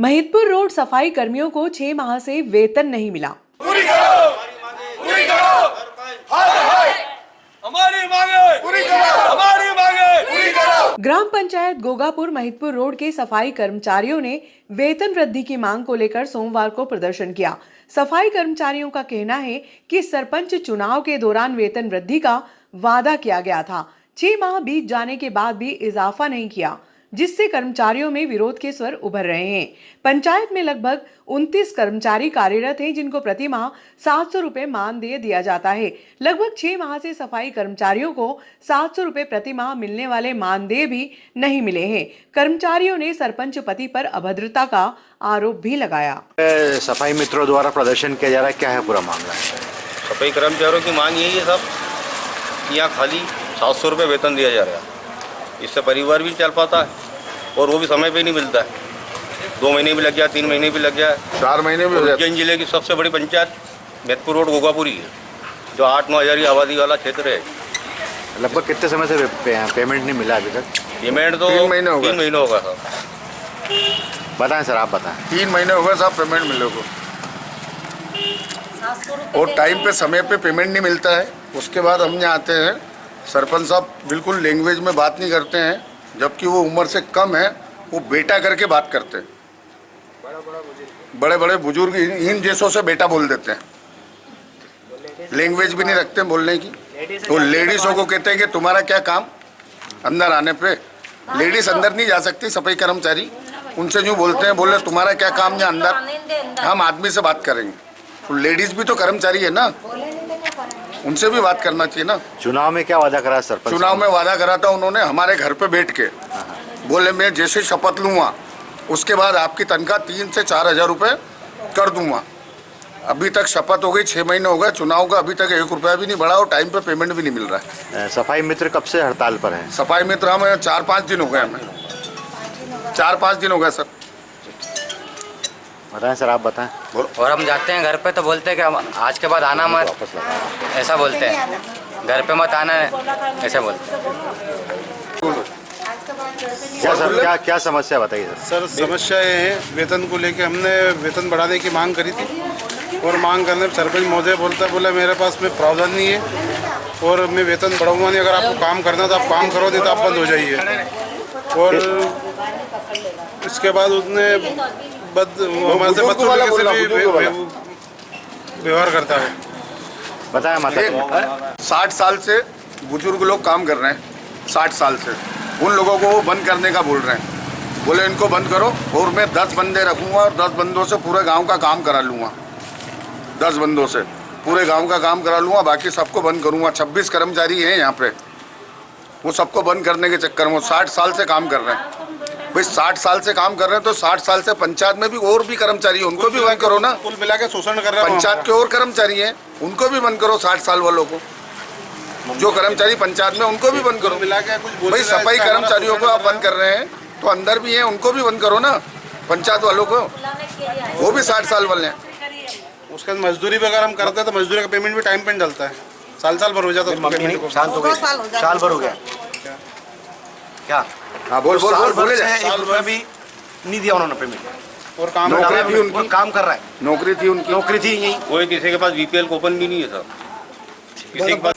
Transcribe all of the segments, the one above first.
Mahidpur road सफाई कर्मियों को 6 माह से वेतन नहीं मिला। पूरी करो, पूरी करो, हमारी मांगे पूरी करो, हमारी मांगे पूरी करो। ग्राम पंचायत गोगापुर महिदपुर रोड के सफाई कर्मचारियों ने वेतन वृद्धि की मांग को लेकर सोमवार को प्रदर्शन किया। सफाई कर्मचारियों का कहना है कि सरपंच चुनाव के दौरान वेतन वृद्धि का वादा किया गया था। 6 माह बीत जाने के बाद भी इजाफा नहीं किया, जिससे कर्मचारियों में विरोध के स्वर उभर रहे हैं। पंचायत में लगभग 29 कर्मचारी कार्यरत हैं, जिनको प्रति माह 700 रुपए मानदेय दिया जाता है। लगभग 6 माह से सफाई कर्मचारियों को 700 रुपए प्रति माह मिलने वाले मानदेय भी नहीं मिले हैं। कर्मचारियों ने सरपंच पति पर अभद्रता का आरोप भी लगाया। सफाई मित्रों द्वारा प्रदर्शन किया जा रहा है, क्या है पूरा मामला? सफाई कर्मचारियों की मांग यही है सब कि यहाँ खाली 700 रुपये वेतन दिया जा रहा है। इससे परिवार भी चल पाता है और वो भी समय पे नहीं मिलता है। 2 महीने भी लग गया, 3 महीने भी लग गया, 4 महीने भी हो जाते। उज्जैन जिले की सबसे बड़ी पंचायत महिदपुर रोड गोगापुरी है, जो 8-9 हज़ार की आबादी वाला क्षेत्र है। लगभग कितने समय से पेमेंट नहीं मिला अभी तक? पेमेंट तो 3 महीने होगा सर। बताएं सर, आप बताएं। 3 महीने हो गए साहब पेमेंट मिले को, और टाइम पे समय पे पेमेंट नहीं मिलता है। उसके बाद हम यहाँ आते हैं, सरपंच साहब बिल्कुल लैंग्वेज में बात नहीं करते हैं, जबकि वो उम्र से कम है, वो बेटा करके बात करते हैं। बड़े बड़े बुजुर्ग इन जैसों से बेटा बोल देते हैं, लैंग्वेज भी नहीं रखते बोलने की। तो लेडीज़ों को कहते हैं कि तुम्हारा क्या काम, अंदर आने पे लेडीज अंदर नहीं जा सकती। सफाई कर्मचारी उनसे यूँ बोलते हैं, बोले तुम्हारा क्या काम है अंदर, हम आदमी से बात करेंगे। तो लेडीज भी तो कर्मचारी है ना, उनसे भी बात करना चाहिए ना। चुनाव में क्या वादा करा सरपंच? चुनाव में वादा करा था उन्होंने हमारे घर पे बैठ के, बोले मैं जैसे शपथ लूँगा उसके बाद आपकी तनख्वाह 3 से 4 हज़ार रुपये कर दूंगा। अभी तक शपथ हो गई, 6 महीने हो गए चुनाव का, अभी तक 1 रुपया भी नहीं बढ़ा और टाइम पे पेमेंट भी नहीं मिल रहा है। सफाई मित्र कब से हड़ताल पर हैं? सफाई मित्र हमें 4-5 दिन हो गए, हमें 4-5 दिन हो गए सर। बताएं सर, आप बताएं। और हम जाते हैं घर पे तो बोलते हैं कि आज के बाद आना मत, ऐसा बोलते हैं। घर पे मत आना है, ऐसे बोलते हैं। क्या सर, क्या समस्या बताइए सर? समस्या ये है, वेतन को लेके हमने वेतन बढ़ाने की मांग करी थी और मांग करने पर सरपंच महोदय बोला मेरे पास में प्रावधान नहीं है और मैं वेतन बढ़ाऊंगा नहीं। अगर आपको काम करना तो आप काम करो, नहीं तो आप बंद हो जाइए। और इसके बाद उसने हमारे से बदसलूकी से भी व्यवहार करता है। बताया माता। 60 साल से बुजुर्ग लोग काम कर रहे हैं, 60 साल से। उन लोगों को वो बंद करने का बोल रहे हैं, बोले इनको बंद करो और मैं 10 बंदे रखूँगा और 10 बंदों से पूरे गांव का काम करा लूँगा। 10 बंदों से पूरे गांव का काम करा लूँगा, बाकी सबको बंद करूँगा। 26 कर्मचारी हैं यहाँ पे, वो सबको बंद करने के चक्कर में 60 साल से काम कर रहे हैं। भाई 60 साल से काम कर रहे हैं तो 60 साल से पंचायत में भी और भी कर्मचारी हैं, उनको भी बंद करो ना। कुल मिला के शोषण कर रहे हैं पंचायत के और कर्मचारी हैं, उनको भी बंद करो। 60 साल वालों को, जो कर्मचारी पंचायत में, उनको भी बंद करो। मिला के कुछ भाई सफाई कर्मचारियों को आप बंद कर रहे हैं तो अंदर भी हैं, उनको भी बंद करो ना। पंचायत वालों को, वो भी 60 साल वाले हैं। उसका मजदूरी भी अगर हम करते हैं तो मजदूरी का पेमेंट भी टाइम पे चलता है। साल भर हो जाता है। साल भर हो गया क्या? हाँ बोल भी नहीं दिया उन्होंने पेमेंट। और काम नौकरी थी उनकी, काम कर रहा है, नौकरी थी उनकी, नौकरी थी यही। कोई किसी के पास बीपीएल कूपन भी नहीं है सर, किसी के पास।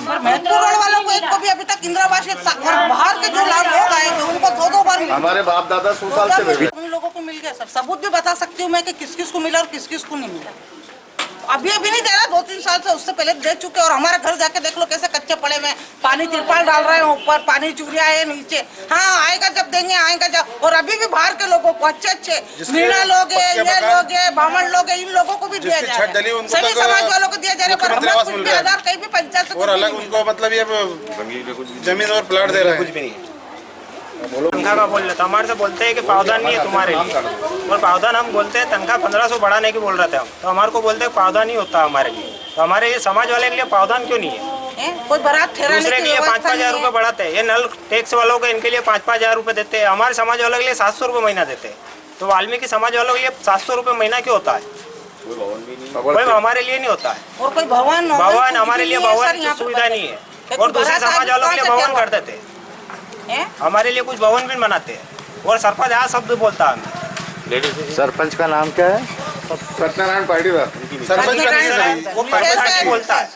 महिदपुर रोड वालों को एक को भी अभी तक इंदिरा आवास और बाहर के जो लोग आएंगे उनको 2-2 बार मिला। हमारे बाप दादा 100 साल से उन लोगों को मिल गया सर। सबूत भी बता सकती हूँ मैं कि किस किस को मिला और किस किस को नहीं मिला। अभी नहीं दे रहा, 2-3 साल से, उससे पहले दे चुके। और हमारे घर जाके देख लो कैसे कच्चे पड़े में, पानी तिरपाल डाल रहे हैं ऊपर, पानी चूरिया है नीचे। हाँ आएगा जब देंगे, आएगा जब। और अभी भी बाहर के लोगों को अच्छे मीणा लोग है, ये लोग है, ब्राह्मण लोग है, इन लोगों को भी दिया जा रहा है, सभी समाज वालों को दिया जा रहा है। पर हमें कुछ भी आधार कहीं भी पंचायत और अलग उनको मतलब ये जमीन और प्लाट दे रहे हैं, कुछ भी नहीं। तनख्वाह का बोल रहे थे, हमारे से बोलते हैं कि प्रावधान नहीं है तुम्हारे लिए, और प्रावधान हम बोलते हैं तनख्वाह 1500 बढ़ाने की बोल रहे थे हम, तो हमारे को बोलते हैं प्रावधान नहीं होता हमारे लिए। तो हमारे ये समाज वाले के लिए प्रावधान क्यों नहीं है? कोई बारात ठहराने दूसरे के लिए 5-5 हज़ार रुपये बढ़ाते हैं। ये नल टैक्स वालों को, इनके लिए 5-5 हज़ार रुपये देते हैं। हमारे समाज वालों के लिए 700 रुपये महीना देते हैं। तो वाल्मीकि समाज वालों के लिए 700 रुपये महीना क्यों होता है? कोई हमारे लिए नहीं होता है। और कोई भवन हमारे लिए भवन की सुविधा नहीं है, और दूसरे समाज वालों के लिए भवन कर देते हैं। हमारे लिए कुछ भवन भी बनाते हैं। और सरपंच यहाँ शब्द बोलता है हमें सरपंच का नाम क्या है? सत्यनारायण पाटीदार। सरपंच का नहीं वो परपंच बोलता है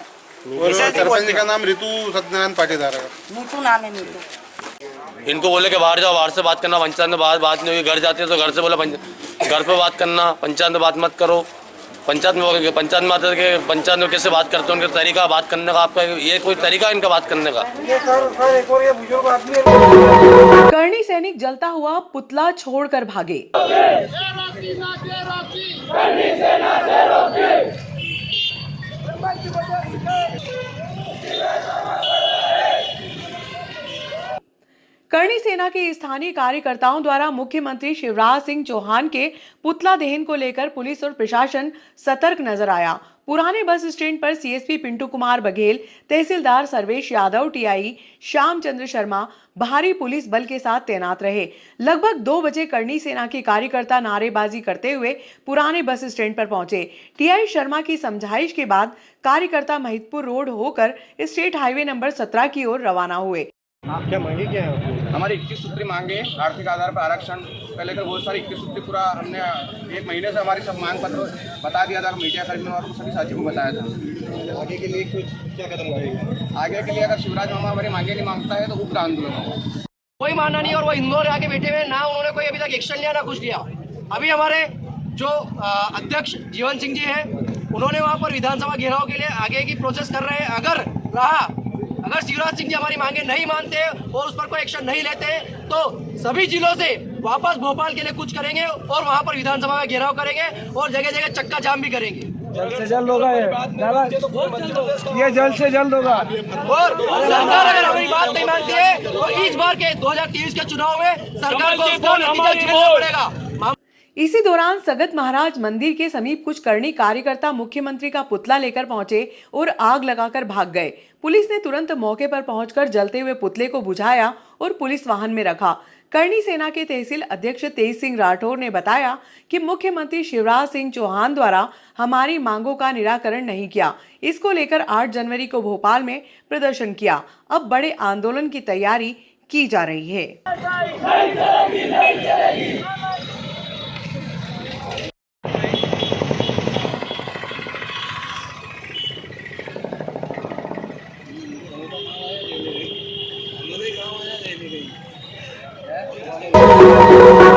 और सरपंच का नाम ऋतु सत्यनारायण पाटीदार है। नीतू नाम है नीतू। इनको बोले कि बाहर जाओ, बाहर से बात करना, पंचायत में बात नहीं हुई। घर जाते हैं तो घर से बोला घर पे बात करना, पंचायत में बात मत करो। पंचायत में आते थे कि पंचायत में कैसे बात करते हैं, उनका तरीका बात करने का, आपका ये कोई तरीका है इनका बात करने का? करणी सैनिक जलता हुआ पुतला छोड़कर भागे। करणी सेना के स्थानीय कार्यकर्ताओं द्वारा मुख्यमंत्री शिवराज सिंह चौहान के पुतला दहन को लेकर पुलिस और प्रशासन सतर्क नजर आया। पुराने बस स्टैंड पर सीएसपी पिंटू कुमार बघेल, तहसीलदार सर्वेश यादव, टीआई श्याम चंद्र शर्मा भारी पुलिस बल के साथ तैनात रहे। लगभग 2 बजे करणी सेना के कार्यकर्ता नारेबाजी करते हुए पुराने बस स्टैंड पर पहुंचे। टीआई शर्मा की समझाइश के बाद कार्यकर्ता महिदपुर रोड होकर स्टेट हाईवे नंबर 17 की ओर रवाना हुए। क्या मांगे क्या है? हमारी 21 सूत्री मांगे, आर्थिक आधार पर आरक्षण का लेकर बहुत सारी 21 सूत्री पूरा हमने 1 महीने से हमारी सब मांग पत्र बता दिया था मीडिया कर्मियों और सभी साथियों को बताया था। आगे के लिए कुछ क्या कदम उठाएंगे? आगे के लिए अगर शिवराज मामा हमारी मांगे नहीं मांगता है तो उग्र आंदोलन होगा। कोई माना नहीं और वो इंदौर आके बैठे हुए ना, उन्होंने कोई अभी तक एक्शन लिया ना कुछ लिया। अभी हमारे जो अध्यक्ष जीवन सिंह जी हैं, उन्होंने वहाँ पर विधानसभा घेराव के लिए आगे की प्रोसेस कर रहे हैं। अगर शिवराज सिंह जी हमारी मांगे नहीं मानते और उस पर कोई एक्शन नहीं लेते तो सभी जिलों से वापस भोपाल के लिए कुछ करेंगे और वहां पर विधानसभा का घेराव करेंगे और जगह जगह चक्का जाम भी करेंगे। जल्द से जल्द होगा ये जल्द से जल्द होगा। और सरकार अगर हमारी बात नहीं मानती है तो इस बार के 2023 के चुनाव में सरकार को झेलना पड़ेगा। इसी दौरान सगत महाराज मंदिर के समीप कुछ करणी कार्यकर्ता मुख्यमंत्री का पुतला लेकर पहुंचे और आग लगाकर भाग गए। पुलिस ने तुरंत मौके पर पहुंचकर जलते हुए पुतले को बुझाया और पुलिस वाहन में रखा। करणी सेना के तहसील अध्यक्ष तेज सिंह राठौर ने बताया कि मुख्यमंत्री शिवराज सिंह चौहान द्वारा हमारी मांगों का निराकरण नहीं किया। इसको लेकर 8 जनवरी को भोपाल में प्रदर्शन किया। अब बड़े आंदोलन की तैयारी की जा रही है।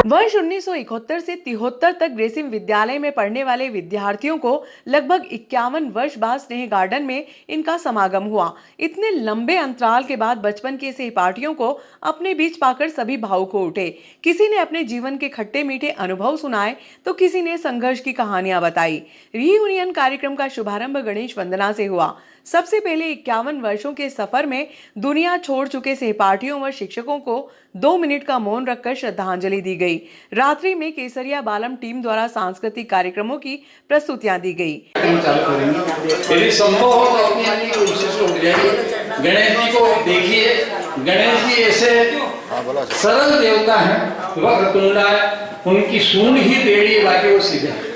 वर्ष 1971 से 73 तक ग्रेसिम विद्यालय में पढ़ने वाले विद्यार्थियों को लगभग 51 वर्ष बाद स्नेह गार्डन में इनका समागम हुआ। इतने लंबे अंतराल के बाद बचपन के सहपाठियों को अपने बीच पाकर सभी भावुक हो उठे। किसी ने अपने जीवन के खट्टे मीठे अनुभव सुनाए तो किसी ने संघर्ष की कहानियां बताई। रीयूनियन कार्यक्रम का शुभारंभ गणेश वंदना से हुआ। सबसे पहले 51 वर्षों के सफर में दुनिया छोड़ चुके सहपाठियों व शिक्षकों को 2 मिनट का मौन रखकर श्रद्धांजलि दी गई। रात्रि में केसरिया बालम टीम द्वारा सांस्कृतिक कार्यक्रमों की प्रस्तुतियां दी गई। यदि संभव हो तो अपनी अपनी कोशिश को उठाइए। गणेश जी को देखिए, गणेश जी ऐसे सरल देवता हैं, वक्रतुंड है, उनकी सूंड ही टेढ़ी है, बाकी वो सीधा है।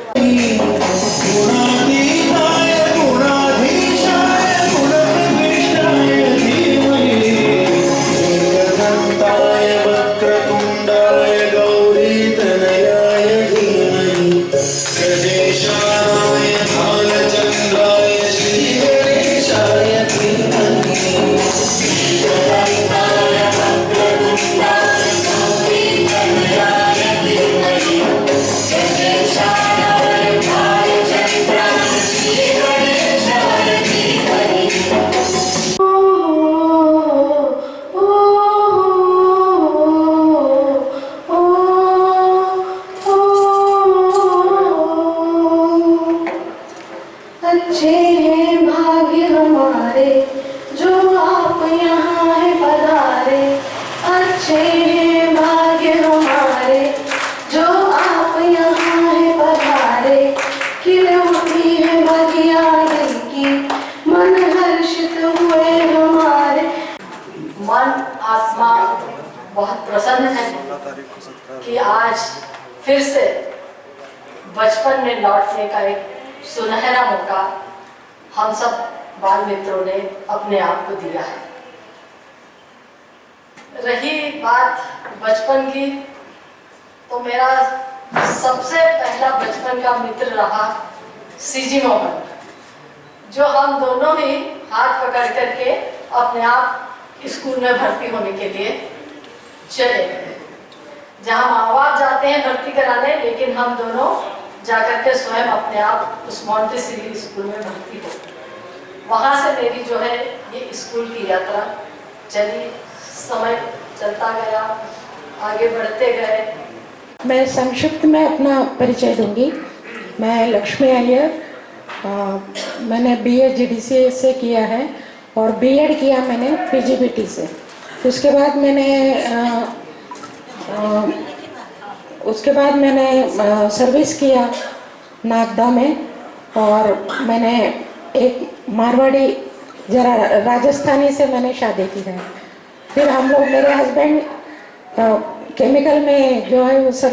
बहुत प्रसन्न है कि आज फिर से बचपन में लौटने का एक सुनहरा मौका हम सब बाल मित्रों ने अपने आप को दिया है। रही बात बचपन की, तो मेरा सबसे पहला बचपन का मित्र रहा सीजी मोहन, जो हम दोनों ही हाथ पकड़ करके अपने आप स्कूल में भर्ती होने के लिए चले गए। जहाँ माँ बाप जाते हैं भर्ती कराने, लेकिन हम दोनों जाकर के स्वयं अपने आप उस मॉन्टेसरी स्कूल में भर्ती हो। वहाँ से मेरी जो है ये स्कूल की यात्रा चली, समय चलता गया, आगे बढ़ते गए। मैं संक्षिप्त में अपना परिचय दूंगी। मैं लक्ष्मी अय्यर, मैंने BA GDCA से किया है और B.Ed किया मैंने PGBT से। उसके बाद मैंने सर्विस किया नागदा में, और मैंने एक मारवाड़ी जरा राजस्थानी से मैंने शादी की है। फिर हम लोग, मेरे हस्बैंड केमिकल में जो है वो सब।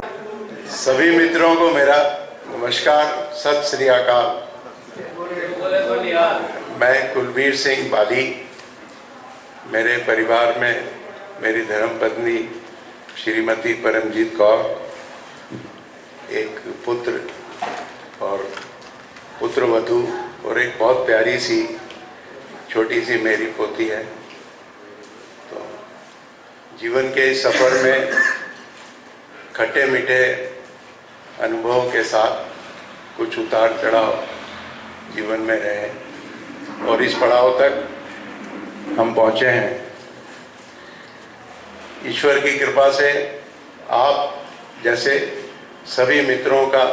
सभी मित्रों को मेरा नमस्कार, सत श्री अकाल। मैं कुलबीर सिंह बाली, मेरे परिवार में मेरी धर्मपत्नी श्रीमती परमजीत कौर, एक पुत्र और पुत्रवधू और एक बहुत प्यारी सी छोटी सी मेरी पोती है। तो जीवन के इस सफ़र में खट्टे मीठे अनुभवों के साथ कुछ उतार चढ़ाव जीवन में रहे और इस पड़ाव तक हम पहुँचे हैं। ईश्वर की कृपा से आप जैसे सभी मित्रों का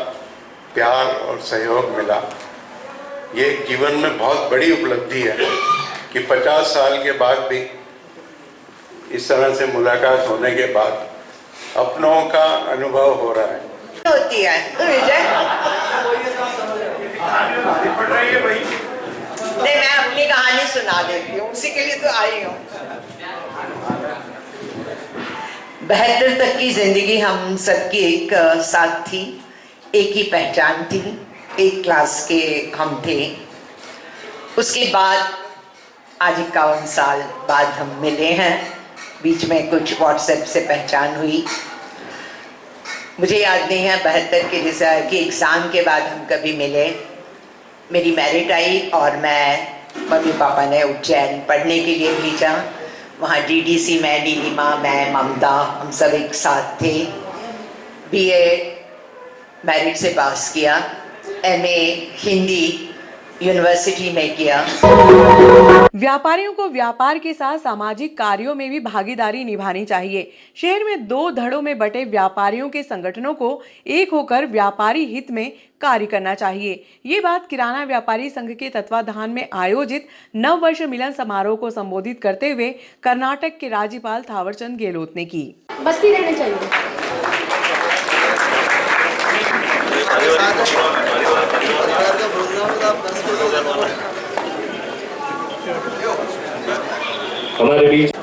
प्यार और सहयोग मिला। ये जीवन में बहुत बड़ी उपलब्धि है कि 50 साल के बाद भी इस तरह से मुलाकात होने के बाद अपनों का अनुभव हो रहा है। होती है विजय, नहीं मैं अपनी कहानी सुना देती हूँ, उसी के लिए तो आई हूँ। 72 तक की जिंदगी हम सबकी एक साथ थी, एक ही पहचान थी, एक क्लास के हम थे। उसके बाद आज 51 साल बाद हम मिले हैं। बीच में कुछ व्हाट्सएप से पहचान हुई। मुझे याद नहीं है 72 के रिजल्ट के एग्ज़ाम के बाद हम कभी मिले। मेरी मैरिट आई और मम्मी पापा ने उज्जैन पढ़ने के लिए भेजा। वहाँ DDC में नीलिमा, मैं, ममता, हम सब एक साथ थे। BA मैरिट से पास किया, MA हिंदी यूनिवर्सिटी में किया। व्यापारियों को व्यापार के साथ सामाजिक कार्यों में भी भागीदारी निभानी चाहिए। शहर में 2 धड़ों में बटे व्यापारियों के संगठनों को एक होकर व्यापारी हित में कार्य करना चाहिए। ये बात किराना व्यापारी संघ के तत्वाधान में आयोजित नव वर्ष मिलन समारोह को संबोधित करते हुए कर्नाटक के राज्यपाल थावरचंद गहलोत ने की। बस्ती रहनी चाहिए। हमारे बीच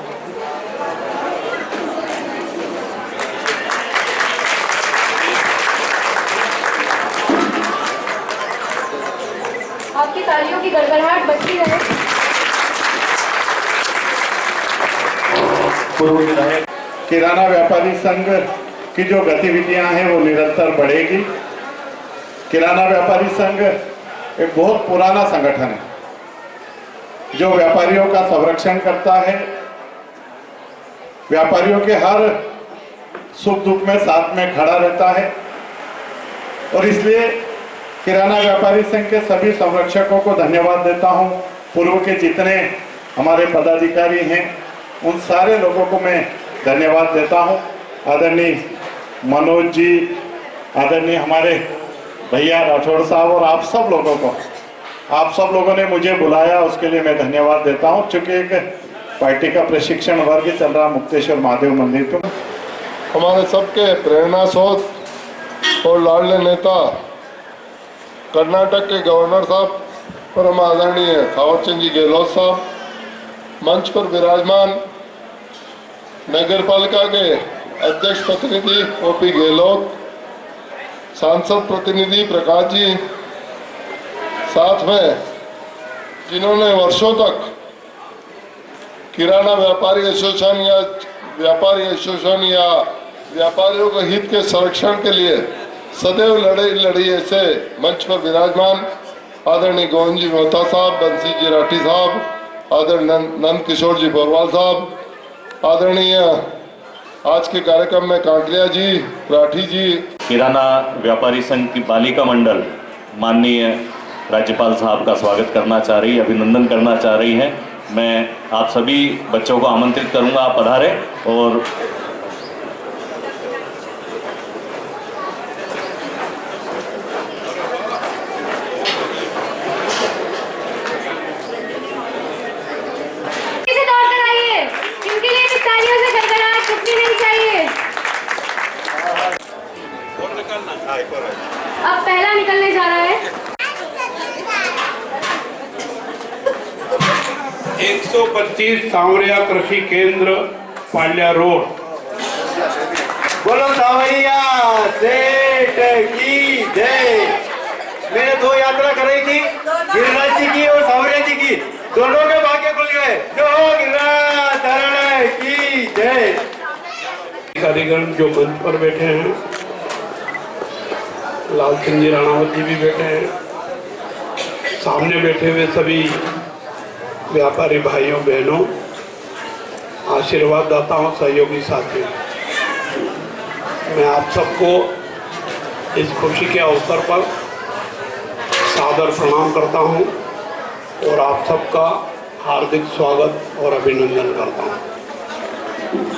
आपकी तालियों की गड़गड़ाहट बजती रहे। किराना व्यापारी संघ की जो गतिविधियां हैं वो निरंतर बढ़ेगी। किराना व्यापारी संघ एक बहुत पुराना संगठन है जो व्यापारियों का संरक्षण करता है, व्यापारियों के हर सुख दुख में साथ में खड़ा रहता है। और इसलिए किराना व्यापारी संघ के सभी संरक्षकों को धन्यवाद देता हूं। पूर्व के जितने हमारे पदाधिकारी हैं उन सारे लोगों को मैं धन्यवाद देता हूं। आदरणीय मनोज जी, आदरणीय हमारे भैया राठौड़ साहब और आप सब लोगों को, आप सब लोगों ने मुझे बुलाया, उसके लिए मैं धन्यवाद देता हूं। चूँकि एक पार्टी का प्रशिक्षण वर्ग चल रहा मुक्तेश्वर महादेव मंदिर पर, हमारे सबके प्रेरणा स्रोत और लाडले नेता कर्नाटक के गवर्नर साहब परम आदरणीय थावरचंद जी गहलोत साहब, मंच पर विराजमान नगर पालिका के अध्यक्ष प्रतिनिधि OP गहलोत, सांसद प्रतिनिधि प्रकाश जी, साथ में जिन्होंने वर्षों तक किराना व्यापारी एसोसिएशन या व्यापारी एसोसिएशन या व्यापारियों के हित के संरक्षण के लिए सदैव लड़िए से मंच पर विराजमान आदरणीय गोविंद जी मेहता साहब, बंसी जी राठी साहब, आदरणीय नंद किशोर जी बोरवाल साहब, आदरणीय आज के कार्यक्रम में कांकरिया जी, राठी जी, किराना व्यापारी संघ की बालिका मंडल माननीय राज्यपाल साहब का स्वागत करना चाह रही है, अभिनंदन करना चाह रही हैं। मैं आप सभी बच्चों को आमंत्रित करूंगा, आप पधारें। और अब पहला निकलने जा रहा है 125 सांवरिया कृषि केंद्र पाल्या रोड। बोलो सांवरिया सेठ की जय। मैंने 2 यात्रा कराई थी, गिरिराज जी की और सांवरिया जी की, दोनों के भाग्य खुल गए। जो गिरिराज धरण की जय। अधिकारीगण जो मंच पर बैठे हैं, लाल सिंह जी राणावत जी भी बैठे हैं, सामने बैठे हुए सभी व्यापारी भाइयों बहनों, आशीर्वाद दाताओं, सहयोगी साथियों, मैं आप सबको इस खुशी के अवसर पर सादर प्रणाम करता हूं और आप सबका हार्दिक स्वागत और अभिनंदन करता हूं।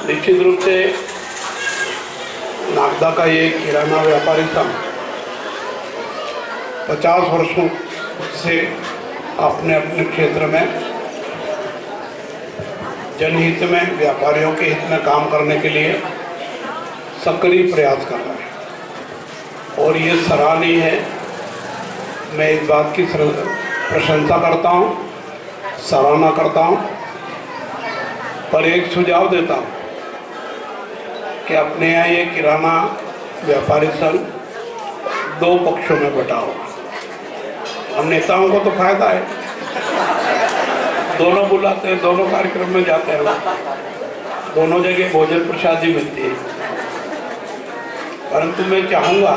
निश्चित रूप से नागदा का ये किराना व्यापारी संघ 50 वर्षों से अपने अपने क्षेत्र में जनहित में, व्यापारियों के हित में काम करने के लिए सक्रिय प्रयास कर रहा है और ये सराहनीय है। मैं इस बात की प्रशंसा करता हूँ, सराहना करता हूँ, पर एक सुझाव देता हूँ कि अपने यहाँ ये किराना व्यापारी संघ 2 पक्षों में बटा हो। हम नेताओं को तो फायदा है, दोनों बुलाते हैं, दोनों कार्यक्रम में जाते हैं, दोनों जगह भोजन प्रसादी मिलती है। परंतु मैं चाहूँगा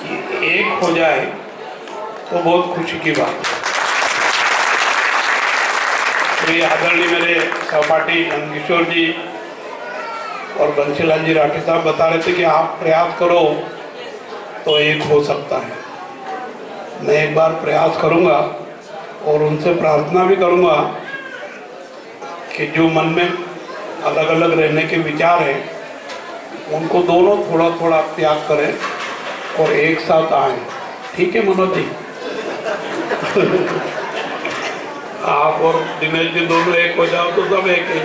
कि एक हो जाए तो बहुत खुशी की बात है। तो ये आदरणीय मेरे सहपाठी नंद किशोर जी और बंसीलाल जी राठी साहब बता रहे थे कि आप प्रयास करो तो एक हो सकता है। मैं एक बार प्रयास करूंगा और उनसे प्रार्थना भी करूंगा कि जो मन में अलग अलग रहने के विचार हैं उनको दोनों थोड़ा थोड़ा त्याग करें और एक साथ आए। ठीक है मनोज जी? आप और दिनेश जी दोनों एक हो जाओ तो सब एक ही।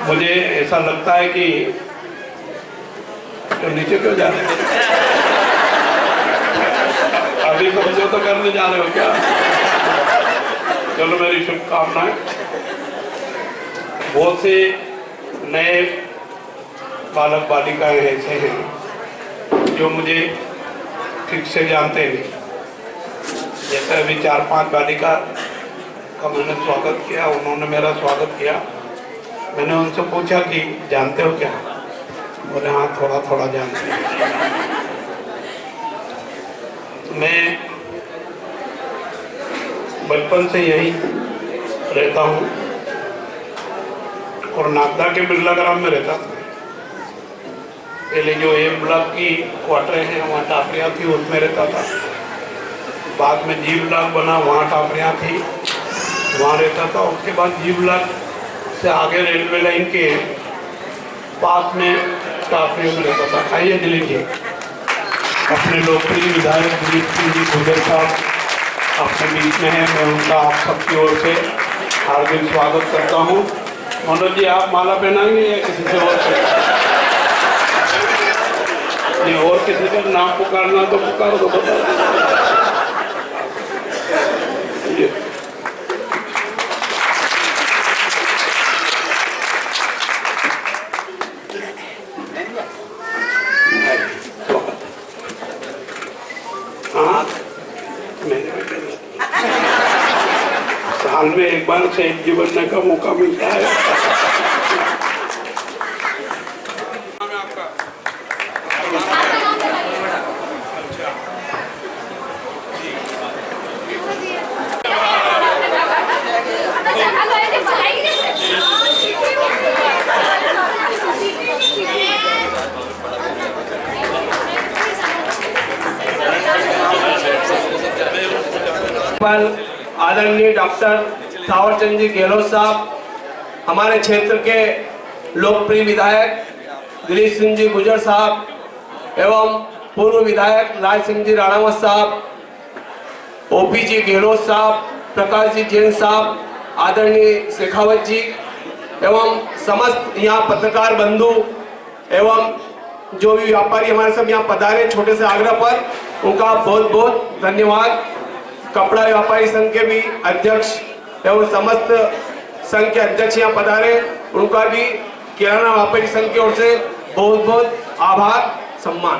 मुझे ऐसा लगता है कि तो नीचे क्यों जा रहे हैं? अभी समझो तो करने जा रहे हो क्या? चलो मेरी शुभकामनाएं। बहुत से नए बालक बालिकाएं ऐसे हैं जो मुझे ठीक से जानते नहीं। जैसे अभी 4-5 बालिका का मैंने स्वागत किया, उन्होंने मेरा स्वागत किया। मैंने उनसे पूछा कि जानते हो क्या? बोले हाँ थोड़ा थोड़ा जानते हैं। मैं बचपन से यही रहता हूँ और नागदा के बिरला ग्राम में रहता था। पहले जो ए ब्लॉक की क्वार्टरें हैं वहाँ टापरियाँ थी, उसमें रहता था। बाद में जी ब्लॉक बना, वहाँ टापरियाँ थी, वहाँ रहता था। उसके बाद जी ब्लॉक से आगे रेलवे लाइन के पास में टापरियों में रहता था। आइए दिलीप जी, अपने लोकप्रिय विधायक दिलीप सिंह जी गुर्जर साहब अपने बीच में हैं। मैं उनका आप सबकी ओर से हार्दिक स्वागत करता हूँ। मनोज जी आप माला पहनाएंगे या किसी से और से? नहीं, और किसी का नाम पुकारना तो पुकार दो, बता। साल में एक बार शहीद जी बनने का मौका मिलता है। राज्यपाल आदरणीय डॉक्टर थावरचंद जी गहलोत साहब, हमारे क्षेत्र के लोकप्रिय विधायक दिलीप सिंह जी गुजर साहब एवं पूर्व विधायक लाल सिंह जी राणावत साहब, ओपी जी गहलोत साहब, प्रकाश जी जैन साहब, आदरणीय शेखावत जी एवं समस्त यहाँ पत्रकार बंधु एवं जो भी व्यापारी हमारे सब यहाँ पधारे छोटे से आग्रह पर, उनका बहुत बहुत धन्यवाद। कपड़ा व्यापारी संघ के भी अध्यक्ष एवं समस्त संघ के अध्यक्ष यहाँ पधारे, उनका भी किराना व्यापारी संघ की ओर से बहुत बहुत आभार सम्मान।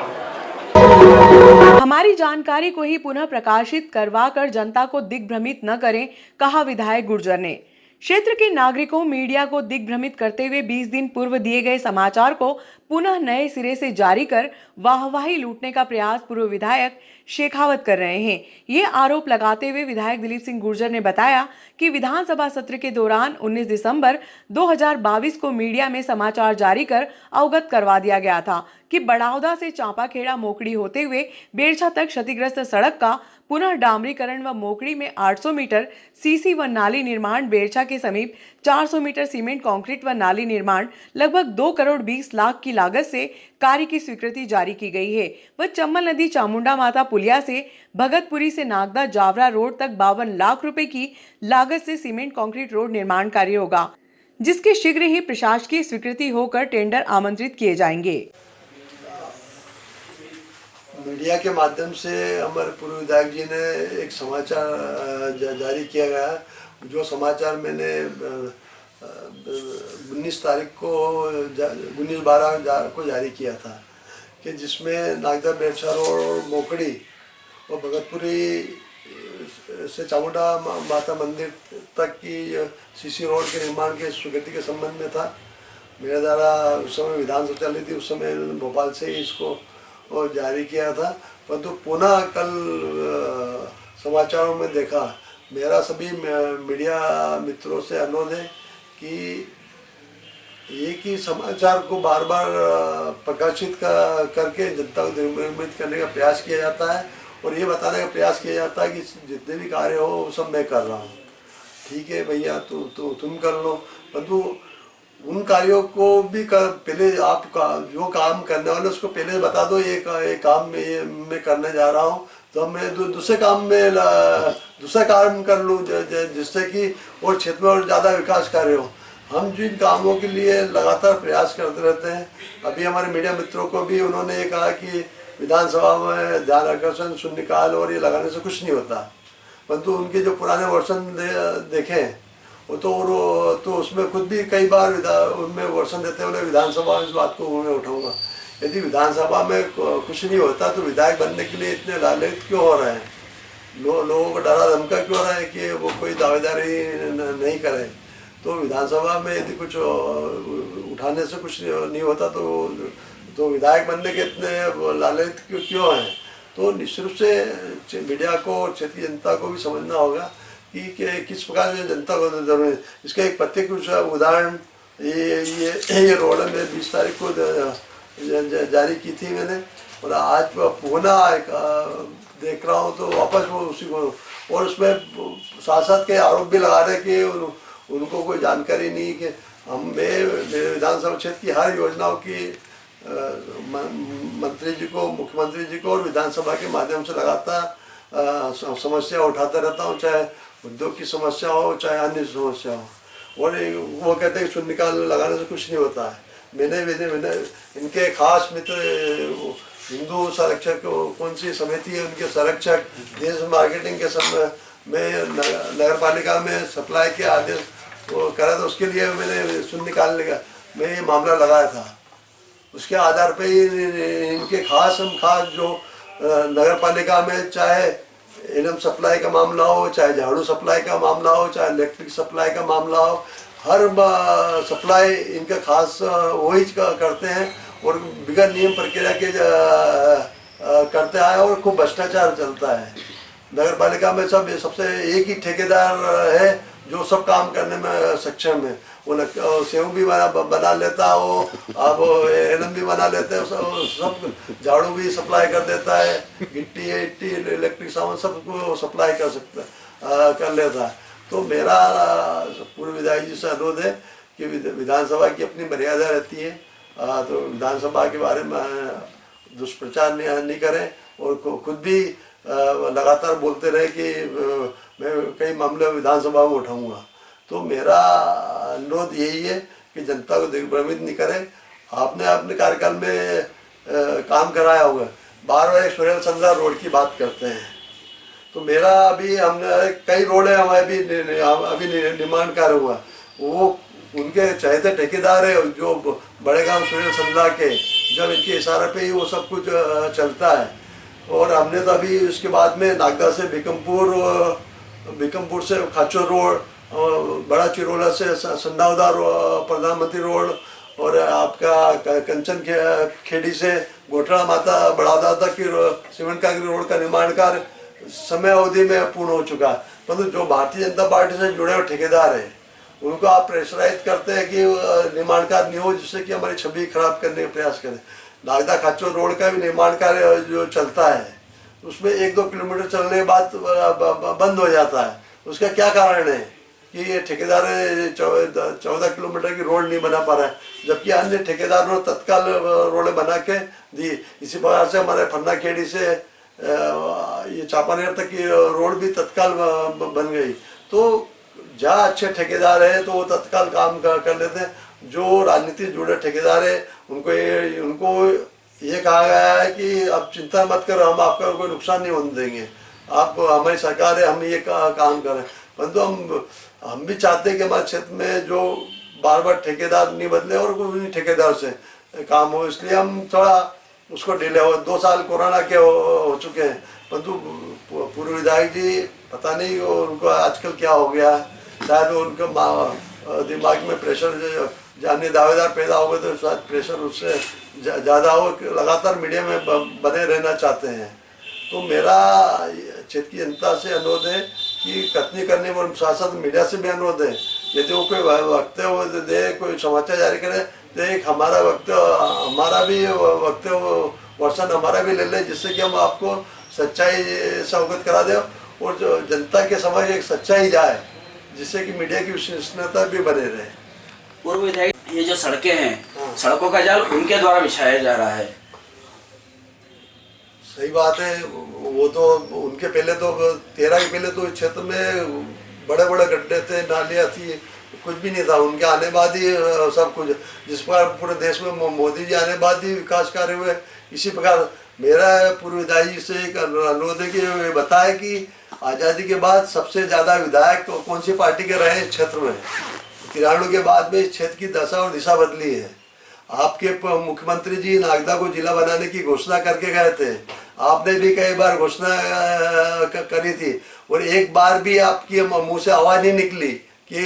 हमारी जानकारी को ही पुनः प्रकाशित करवाकर जनता को दिग्भ्रमित न करें, कहा विधायक गुर्जर ने। क्षेत्र के नागरिकों मीडिया को दिग्भ्रमित करते हुए 20 दिन पूर्व दिए गए समाचार को पुनः नए सिरे से जारी कर वाहवाही लूटने का प्रयास पूर्व विधायक शेखावत कर रहे हैं। ये आरोप लगाते हुए विधायक दिलीप सिंह गुर्जर ने बताया कि विधानसभा सत्र के दौरान 19 दिसंबर 2022 को मीडिया में समाचार जारी कर अवगत करवा दिया गया था कि बड़ौदा से चांपाखेड़ा मोकड़ी होते हुए बेरछा तक क्षतिग्रस्त सड़क का पुनः डामरीकरण व मोकड़ी में 800 मीटर सीसी व नाली निर्माण, बेरछा के समीप 400 मीटर सीमेंट कंक्रीट व नाली निर्माण लगभग 2 करोड़ 20 लाख की लागत से कार्य की स्वीकृति जारी की गई है। वह चम्बल नदी चामुंडा माता पुलिया से भगतपुरी से नागदा जावरा रोड तक 52 लाख रुपए की लागत से सीमेंट कंक्रीट रोड निर्माण कार्य होगा, जिसके शीघ्र ही प्रशासकीय स्वीकृति होकर टेंडर आमंत्रित किए जाएंगे। मीडिया के माध्यम से हमारे पूर्व विधायक जी ने एक समाचार जारी किया गया, जो समाचार मैंने 19 तारीख को 19/12 को जारी किया था कि जिसमें नागदा बेरछा रोड मोकड़ी और भगतपुरी से चामुंडा माता मंदिर तक की सीसी रोड के निर्माण के स्वीकृति के संबंध में था। मेरे द्वारा उस समय विधानसभा चल रही थी, उस समय भोपाल से ही इसको और जारी किया था, परंतु पुनः कल समाचारों में देखा। मेरा सभी मीडिया मित्रों से अनुरोध है कि एक ही समाचार को बार बार प्रकाशित करके जनता को दिग्भ्रमित करने का प्रयास किया जाता है और ये बताने का प्रयास किया जाता है कि जितने भी कार्य हो वो सब मैं कर रहा हूँ। ठीक है भैया, तुम कर लो, परंतु उन कार्यों को भी पहले आप जो काम करने वाले उसको पहले बता दो, ये काम मैं करने जा रहा हूँ, तो मैं दूसरे काम कर लूँ जिससे कि और क्षेत्र में और ज़्यादा विकास कार्य हो। हम जिन कामों के लिए लगातार प्रयास करते रहते हैं, अभी हमारे मीडिया मित्रों को भी उन्होंने ये कहा कि विधानसभा में ध्यान आकर्षण शून्यकाल और ये लगाने से कुछ नहीं होता, परंतु उनके जो पुराने वर्षन देखें वो तो उसमें खुद भी कई बार उनमें वर्षन देते हुए विधानसभा में इस बात को मैं उठाऊंगा। यदि विधानसभा में कुछ नहीं होता तो विधायक बनने के लिए इतने लालच क्यों हो रहे हैं? लोगों को डरा धमका क्यों रहा है कि वो कोई दावेदारी नहीं करे? तो विधानसभा में यदि कुछ उठाने से कुछ नहीं होता तो विधायक बनने के इतने लालच क्यों हैं? तो निश्चित रूप से मीडिया को और क्षेत्रीय जनता को भी समझना होगा कि किस प्रकार से जनता को जरूरत है। इसका एक प्रत्यक्ष उदाहरण ये रोड में 20 तारीख को जारी की थी मैंने, और आज पुनः देख रहा हूँ तो वापस वो उसी को, और उसमें साथ साथ के आरोप भी लगा रहे कि उनको कोई जानकारी नहीं कि मेरे विधानसभा क्षेत्र की हर योजनाओं की मंत्री जी को, मुख्यमंत्री जी को और विधानसभा के माध्यम से लगातार समस्या उठाता रहता हूँ, चाहे उद्योग की समस्या हो चाहे अन्य समस्या हो। और वो कहते हैं शून्यकाल लगाने से कुछ नहीं होता है। मैंने इनके खास मित्र हिंदू संरक्षक कौन सी समिति है, उनके संरक्षक देश मार्केटिंग के समय में नगर पालिका में सप्लाई के आदेश वो करा था, उसके लिए मैंने शून्यकाल में ये मामला लगाया था। उसके आधार पे ही इनके खास जो नगर पालिका में चाहे एलएम सप्लाई का मामला हो, चाहे झाड़ू सप्लाई का मामला हो, चाहे इलेक्ट्रिक सप्लाई का मामला हो, हर सप्लाई इनका खास वही करते हैं और बिगड़ नियम प्रक्रिया के करते आए और खूब भ्रष्टाचार चलता है। नगर पालिका में सबसे एक ही ठेकेदार है जो सब काम करने में सक्षम है। वो सेव भी बना लेता हो, अब एलएम भी बना लेते हैं, सब झाड़ू भी सप्लाई कर देता है, गिट्टी इलेक्ट्रिक सामान सबको सप्लाई कर सकता है। कर लेता है। तो मेरा पूर्व विधायक जी से अनुरोध है कि विधानसभा की अपनी मर्यादा रहती है, तो विधानसभा के बारे में दुष्प्रचार नहीं करें और खुद भी लगातार बोलते रहे कि मैं कई मामले विधानसभा में उठाऊंगा। तो मेरा अनुरोध यही है कि जनता को दिग्भ्रमित नहीं करें। आपने अपने कार्यकाल में काम कराया होगा, बार बार सुरेल संध्या रोड की बात करते हैं। तो मेरा अभी हमने कई रोड है हमारे अभी निर्माण कार्य हुआ, वो उनके चाहते ठेकेदार है जो बड़े गांव सुरेल संध्या के, जब इनके इशारे पे ही वो सब कुछ चलता है। और हमने तो अभी उसके बाद में नागदा से बिकमपुर से खाचो रोड, बड़ा चिरोला से संडावदा प्रधानमंत्री रोड, और आपका कंचन खेड़ी से गोटड़ा माता बड़ादा की सीमेंट कांक्रीट रोड का निर्माण कार्य समय अवधि में पूर्ण हो चुका है। परंतु जो भारतीय जनता पार्टी से जुड़े हुए ठेकेदार हैं उनको आप प्रेशराइज करते हैं कि निर्माण कार्य नहीं हो, जिससे कि हमारी छवि खराब करने का प्रयास करें। नागदा खाचो रोड का भी निर्माण कार्य जो चलता है उसमें 1-2 किलोमीटर चलने के बाद बंद हो जाता है। उसका क्या कारण है कि ये ठेकेदार 14 किलोमीटर की रोड नहीं बना पा रहा है, जबकि अन्य ठेकेदारों ने तत्काल रोडें बना के दी। इसी प्रकार से हमारे फन्ना खेड़ी से ये चापानेर तक की रोड भी तत्काल बन गई। तो जहाँ अच्छे ठेकेदार है तो वो तत्काल काम कर लेते हैं। जो राजनीति से जुड़े ठेकेदार है उनको ये कहा गया है कि आप चिंता मत करो, हम आपका कोई नुकसान नहीं होने देंगे, आप हमारी सरकार है, हम ये काम करें। परंतु हम भी चाहते हैं कि हमारे क्षेत्र में जो बार बार ठेकेदार नहीं बदले और कोई ठेकेदार से काम हो, इसलिए हम थोड़ा उसको डिले हो। 2 साल कोरोना के हो चुके हैं, परंतु पूर्व विधायक जी पता नहीं उनको आजकल क्या हो गया है, शायद उनके दिमाग में प्रेशर जाने दावेदार पैदा हो गए तो शायद प्रेशर उससे ज़्यादा हो, लगातार मीडिया में बने रहना चाहते हैं। तो मेरा क्षेत्र की जनता से अनुरोध है कि कथनी करने और साथ साथ मीडिया से भी अनुरोध है, यदि वो कोई वक्तव्य दे, कोई समाचार जारी करे तो एक हमारा भी वक्तव्य वर्षन हमारा भी ले लें, जिससे कि हम आपको सच्चाई से अवगत करा दें और जो जनता के समझ एक सच्चाई जाए, जिससे कि मीडिया की विश्वसनीयता भी बने रहे। पूर्व विधायक, ये जो सड़कें हैं, सड़कों का जाल उनके द्वारा बिछाया जा रहा है। सही बात है, वो तो उनके पहले तो 13 के पहले तो इस क्षेत्र में बड़े बड़े गड्ढे थे, नालियाँ थी, कुछ भी नहीं था। उनके आने बाद ही सब कुछ, जिस प्रकार पूरे देश में मोदी जी आने बाद ही विकास कार्य हुए, इसी प्रकार मेरा पूर्व विधायक से एक अनुरोध है कि बताए कि आज़ादी के बाद सबसे ज़्यादा विधायक कौन सी पार्टी के रहे इस क्षेत्र में। 93 के बाद में इस क्षेत्र की दशा और दिशा बदली है। आपके मुख्यमंत्री जी नागदा को जिला बनाने की घोषणा करके गए थे, आपने भी कई बार घोषणा करी थी और एक बार भी आपकी मुंह से आवाज़ नहीं निकली कि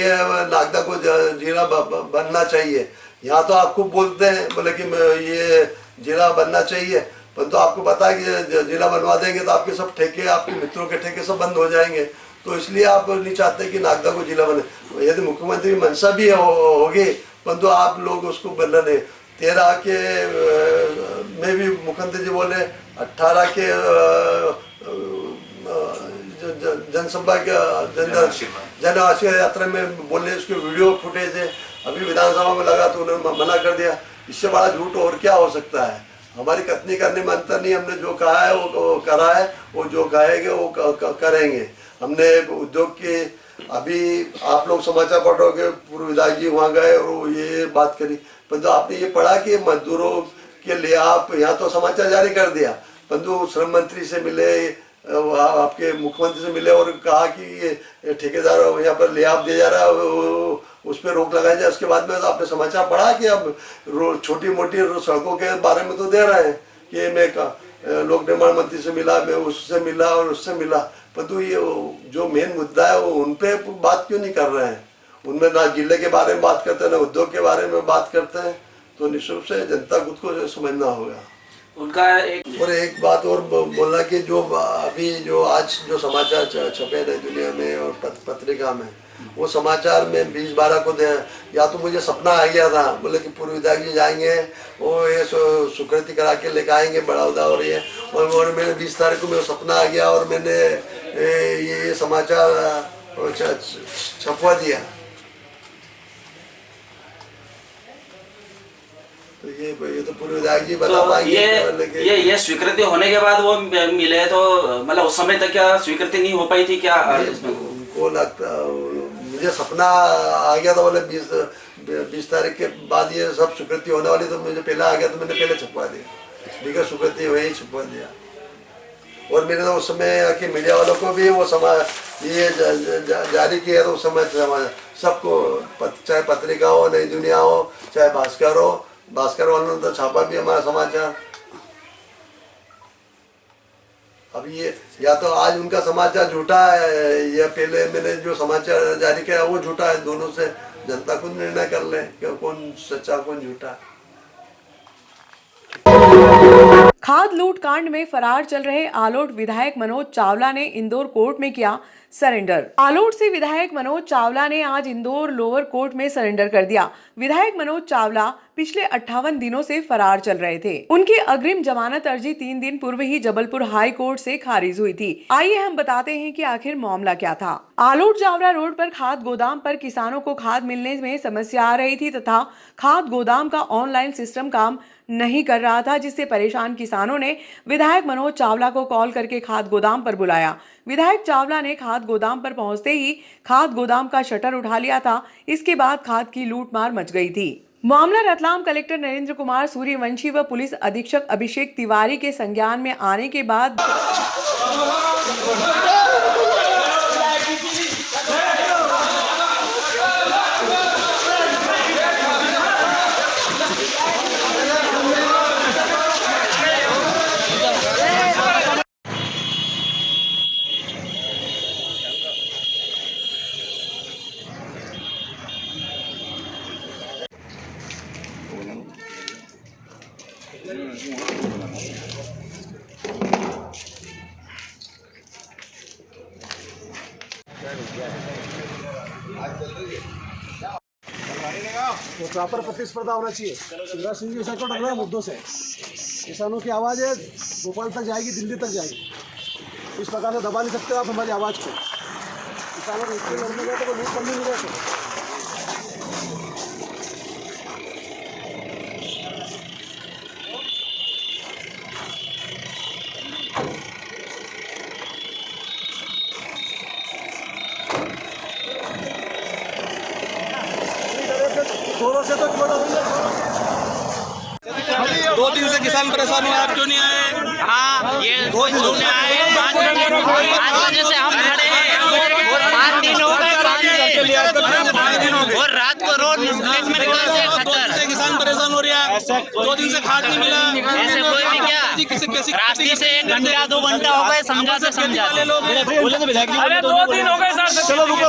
नागदा को जिला बनना चाहिए। यहाँ तो आप खूब बोलते हैं, बोले कि ये जिला बनना चाहिए, परंतु आपको पता है कि जिला बनवा देंगे तो आपके सब ठेके, आपके मित्रों के ठेके सब बंद हो जाएंगे। तो इसलिए आप नहीं चाहते कि नागदा को जिला बने। यदि मुख्यमंत्री मंशा भी होगी, परंतु आप लोग उसको बनना नहीं। 13 के में भी मुख्यमंत्री जी बोले, 18 के जनसभा के जन आशीर्वाद यात्रा में बोले, उसके वीडियो फुटेज है, अभी विधानसभा में लगा तो उन्होंने मना कर दिया। इससे बड़ा झूठ और क्या हो सकता है। हमारी कथनी करने में अंतर नहीं, हमने जो कहा है वो करा है, वो जो कहेंगे वो करेंगे। हमने उद्योग के, अभी आप लोग समाचार पढ़ोगे, पूर्व विधायक जी वहाँ गए और ये बात करी, परंतु आपने ये पढ़ा कि मजदूरों के लिए आप यहाँ तो समाचार जारी कर दिया, परंतु श्रम मंत्री से मिले, आपके मुख्यमंत्री से मिले और कहा कि ये ठेकेदार यहाँ पर लाभ दिया जा रहा है, उस पर रोक लगाई जाए। उसके बाद में तो आपने समाचार पढ़ा कि अब छोटी मोटी सड़कों के बारे में तो दे रहे हैं कि मैं लोक निर्माण मंत्री से मिला, मैं उससे मिला और उससे मिला, परंतु ये जो मेन मुद्दा है वो उन पे बात क्यों नहीं कर रहे हैं। उनमें ना जिले के बारे में बात करते हैं, ना उद्योग के बारे में बात करते हैं। तो निश्चित रूप से जनता खुद को समझना होगा उनका। एक बात और बोलना कि जो अभी जो आज जो समाचार छपे रहे दुनिया में और पत्रिका में, वो समाचार में 20-12 को दे, या तो मुझे सपना आ गया था, बोले कि पूर्व विधायक जी जाएंगे वो ये सुकृति करा के लेकर आएंगे बड़ौदा और ये, और मैंने 20 तारीख को मेरा सपना आ गया और मैंने ये समाचार छपवा दिया। तो ये तो पूर्व विधायक जी बता पाएंगे। ये स्वीकृति होने के बाद वो मिले तो मतलब उस समय तक क्या स्वीकृति नहीं हो पाई थी क्या? उनको लगता, मुझे सपना आ गया था, बोले 20 तारीख के बाद ये सब स्वीकृति होने वाली, तो मुझे पहले आ गया तो मैंने पहले छपवा दिया। बिगर स्वीकृति वही छपवा दिया। और मैंने तो उस समय कि मीडिया वालों को भी वो ये जारी किया, तो उस समय सबको, चाहे पत्रिका हो, नई दुनिया हो, चाहे भास्कर हो, भास्कर वालों ने तो छापा भी हमारा समाचार। अब ये या तो आज उनका समाचार झूठा है या पहले मैंने जो समाचार जारी किया वो झूठा है। दोनों से जनता खुद निर्णय कर ले कि कौन सच्चा कौन झूठा। खाद लूट कांड में फरार चल रहे आलोट विधायक मनोज चावला ने इंदौर कोर्ट में किया सरेंडर। आलोट से विधायक मनोज चावला ने आज इंदौर लोअर कोर्ट में सरेंडर कर दिया। विधायक मनोज चावला पिछले 58 दिनों से फरार चल रहे थे। उनकी अग्रिम जमानत अर्जी 3 दिन पूर्व ही जबलपुर हाई कोर्ट से खारिज हुई थी। आइए हम बताते हैं कि आखिर मामला क्या था। आलोट जावरा रोड पर खाद गोदाम पर किसानों को खाद मिलने में समस्या आ रही थी तथा खाद गोदाम का ऑनलाइन सिस्टम काम नहीं कर रहा था, जिससे परेशान किसानों ने विधायक मनोज चावला को कॉल करके खाद गोदाम पर बुलाया। विधायक चावला ने खाद गोदाम पर पहुंचते ही खाद गोदाम का शटर उठा लिया था। इसके बाद खाद की लूटमार मच गई थी। मामला रतलाम कलेक्टर नरेंद्र कुमार सूर्यवंशी व पुलिस अधीक्षक अभिषेक तिवारी के संज्ञान में आने के बाद तो प्रॉपर प्रतिस्पर्धा होना चाहिए। शिवराज सिंह जी को डर रहे हैं मुद्दों से। किसानों की आवाज़ है भोपाल तक जाएगी, दिल्ली तक जाएगी। इस प्रकार से दबा नहीं सकते आप हमारी आवाज़ को। किसानों को इसलिए लड़ने गए तो वो लूट करने नहीं गए। जोरों से तो जोड़ा हुई है। 2 दिन से किसान परेशान हुए, आप क्यों नहीं आए? हाँ, ये 2 दिन से आए, 5 बजे से हम खड़े हैं और 5 दिन हो गए, 5 दिन हो गए और रात को रोड में किसान परेशान हो रहा है। 2 दिन से खाद नहीं मिला। ऐसे कोई भी क्या रास्ते से 1 घंटा 2 घंटा हो गए, समझा तो समझा बोले तो विधायक जी 2 दिन हो गए सर। चलो रुको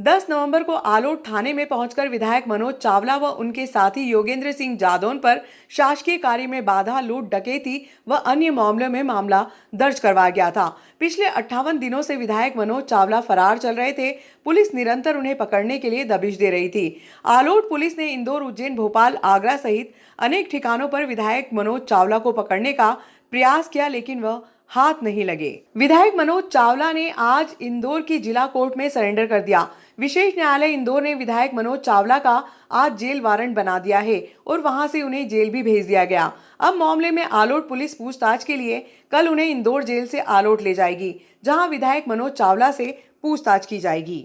10 नवंबर को आलोट थाने में पहुंचकर विधायक मनोज चावला व उनके साथी योगेंद्र सिंह जादौन पर शासकीय कार्य में बाधा, लूट, डकैती व अन्य मामलों में मामला दर्ज करवाया गया था। पिछले 58 दिनों से विधायक मनोज चावला फरार चल रहे थे। पुलिस निरंतर उन्हें पकड़ने के लिए दबिश दे रही थी। आलोट पुलिस ने इंदौर, उज्जैन, भोपाल, आगरा सहित अनेक ठिकानों पर विधायक मनोज चावला को पकड़ने का प्रयास किया, लेकिन वह हाथ नहीं लगे। विधायक मनोज चावला ने आज इंदौर की जिला कोर्ट में सरेंडर कर दिया। विशेष न्यायालय इंदौर ने विधायक मनोज चावला का आज जेल वारंट बना दिया है और वहां से उन्हें जेल भी भेज दिया गया। अब मामले में आलोट पुलिस पूछताछ के लिए कल उन्हें इंदौर जेल से आलोट ले जाएगी, जहां विधायक मनोज चावला से पूछताछ की जाएगी।